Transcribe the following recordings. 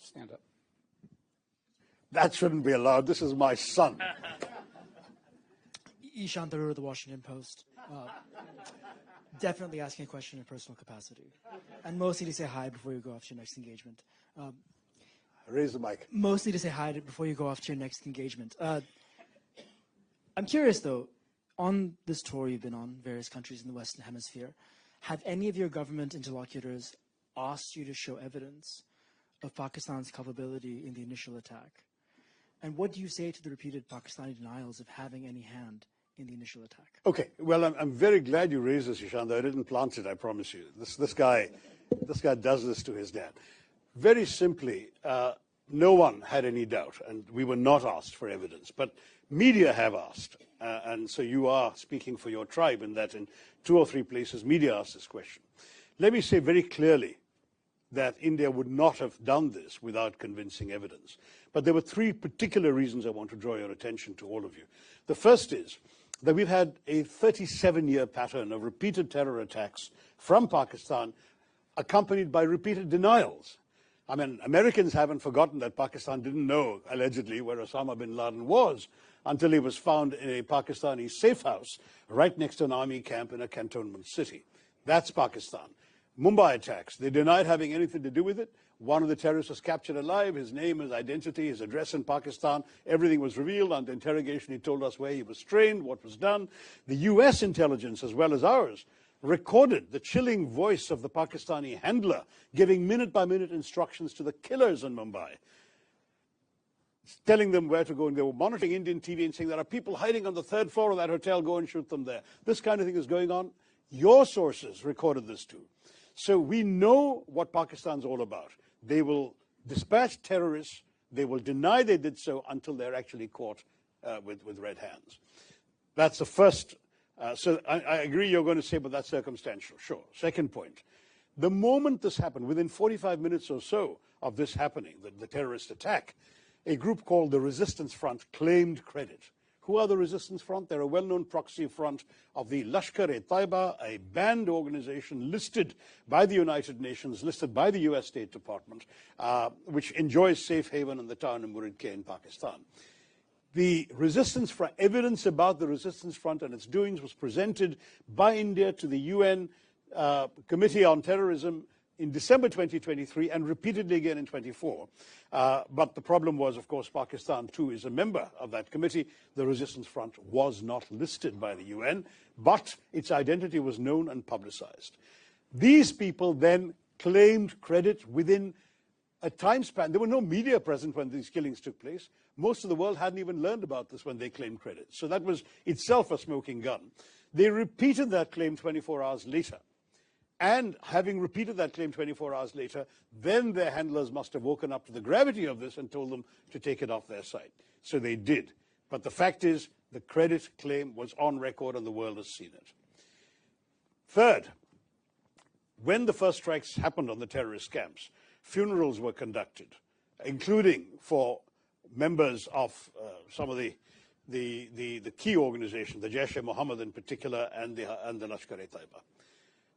stand up. That shouldn't be allowed. This is my son. Ishan Tharoor of the Washington Post. Definitely asking a question in personal capacity. And mostly to say hi before you go off to your next engagement. Raise the mic. Mostly to say hi before you go off to your next engagement. I'm curious, though, on this tour you've been on, various countries in the Western Hemisphere, have any of your government interlocutors asked you to show evidence of Pakistan's culpability in the initial attack? And what do you say to the repeated Pakistani denials of having any hand in the initial attack? Okay, well, I'm very glad you raised this, Ishan, though I didn't plant it, I promise you. This guy does this to his dad. Very simply, no one had any doubt, and we were not asked for evidence. But media have asked, and so you are speaking for your tribe in that in 2 or 3 places media asked this question. Let me say very clearly that India would not have done this without convincing evidence. But there were 3 particular reasons I want to draw your attention to, all of you. The first is that we've had a 37-year pattern of repeated terror attacks from Pakistan, accompanied by repeated denials. I mean, Americans haven't forgotten that Pakistan didn't know, allegedly, where Osama bin Laden was until he was found in a Pakistani safe house right next to an army camp in a cantonment city. That's Pakistan. Mumbai attacks, they denied having anything to do with it. One of the terrorists was captured alive, his name, his identity, his address in Pakistan, everything was revealed. Under interrogation, he told us where he was trained, what was done. The US intelligence, as well as ours, recorded the chilling voice of the Pakistani handler giving minute-by-minute instructions to the killers in Mumbai, telling them where to go. And they were monitoring Indian TV and saying, there are people hiding on the 3rd floor of that hotel, go and shoot them there. This kind of thing is going on. Your sources recorded this too. So we know what Pakistan's all about. They will dispatch terrorists, they will deny they did so until they're actually caught with red hands. That's the first. So I agree you're going to say, but that's circumstantial. Sure. Second point. The moment this happened, within 45 minutes or so of this happening, the terrorist attack, a group called the Resistance Front claimed credit. Who are the Resistance Front? They're a well-known proxy front of the Lashkar-e-Taiba, a banned organization listed by the United Nations, listed by the US State Department, which enjoys safe haven in the town of Muridke in Pakistan. The Resistance Front, evidence about the Resistance Front and its doings was presented by India to the UN Committee on Terrorism in December 2023 and repeatedly again in 24. But the problem was, of course, Pakistan too is a member of that committee. The Resistance Front was not listed by the UN, but its identity was known and publicized. These people then claimed credit within a time span. There were no media present when these killings took place. Most of the world hadn't even learned about this when they claimed credit. So that was itself a smoking gun. They repeated that claim 24 hours later. And having repeated that claim 24 hours later, then their handlers must have woken up to the gravity of this and told them to take it off their site. So they did. But the fact is, the credit claim was on record and the world has seen it. Third, when the first strikes happened on the terrorist camps, funerals were conducted, including for members of some of the key organizations, the Jaish-e-Mohammed in particular, and the Lashkar-e-Taiba.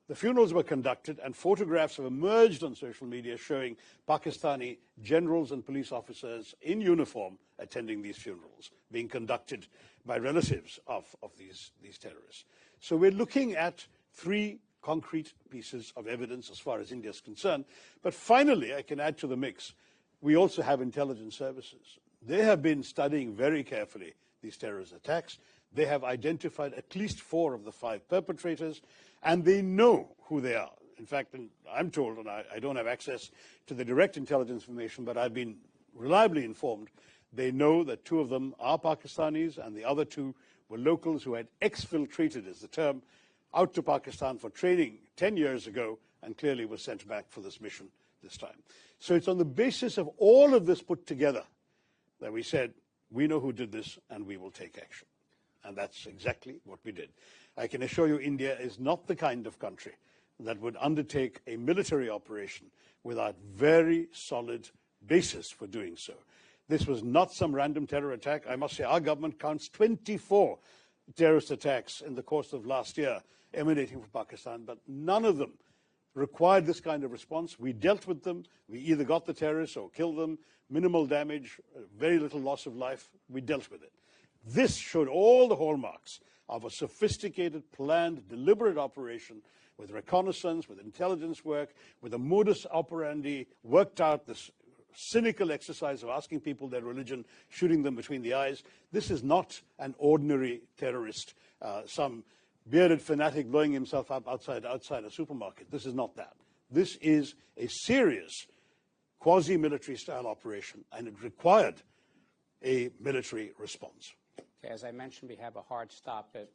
The funerals were conducted, and photographs have emerged on social media showing Pakistani generals and police officers in uniform attending these funerals, being conducted by relatives of these terrorists. So we're looking at 3 concrete pieces of evidence as far as India is concerned. But finally, I can add to the mix, we also have intelligence services. They have been studying very carefully these terrorist attacks. They have identified at least 4 of the 5 perpetrators, and they know who they are. In fact, I'm told, and I don't have access to the direct intelligence information, but I've been reliably informed, they know that 2 of them are Pakistanis, and the other 2 were locals who had exfiltrated, is the term, out to Pakistan for training 10 years ago, and clearly were sent back for this mission this time. So it's on the basis of all of this put together that we said, we know who did this, and we will take action. And that's exactly what we did. I can assure you India is not the kind of country that would undertake a military operation without very solid basis for doing so. This was not some random terror attack. I must say our government counts 24 terrorist attacks in the course of last year emanating from Pakistan, but none of them required this kind of response. We dealt with them. We either got the terrorists or killed them. Minimal damage, very little loss of life. We dealt with it. This showed all the hallmarks of a sophisticated, planned, deliberate operation with reconnaissance, with intelligence work, with a modus operandi worked out, this cynical exercise of asking people their religion, shooting them between the eyes. This is not an ordinary terrorist, some bearded fanatic blowing himself up outside a supermarket. This is not that. This is a serious quasi-military style operation, and it required a military response. Okay, as I mentioned, we have a hard stop at